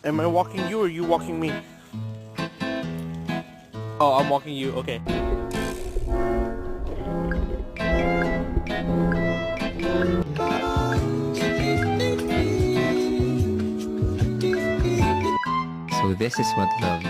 Am I walking you or you walking me? Oh, I'm walking you. Okay. So this is what love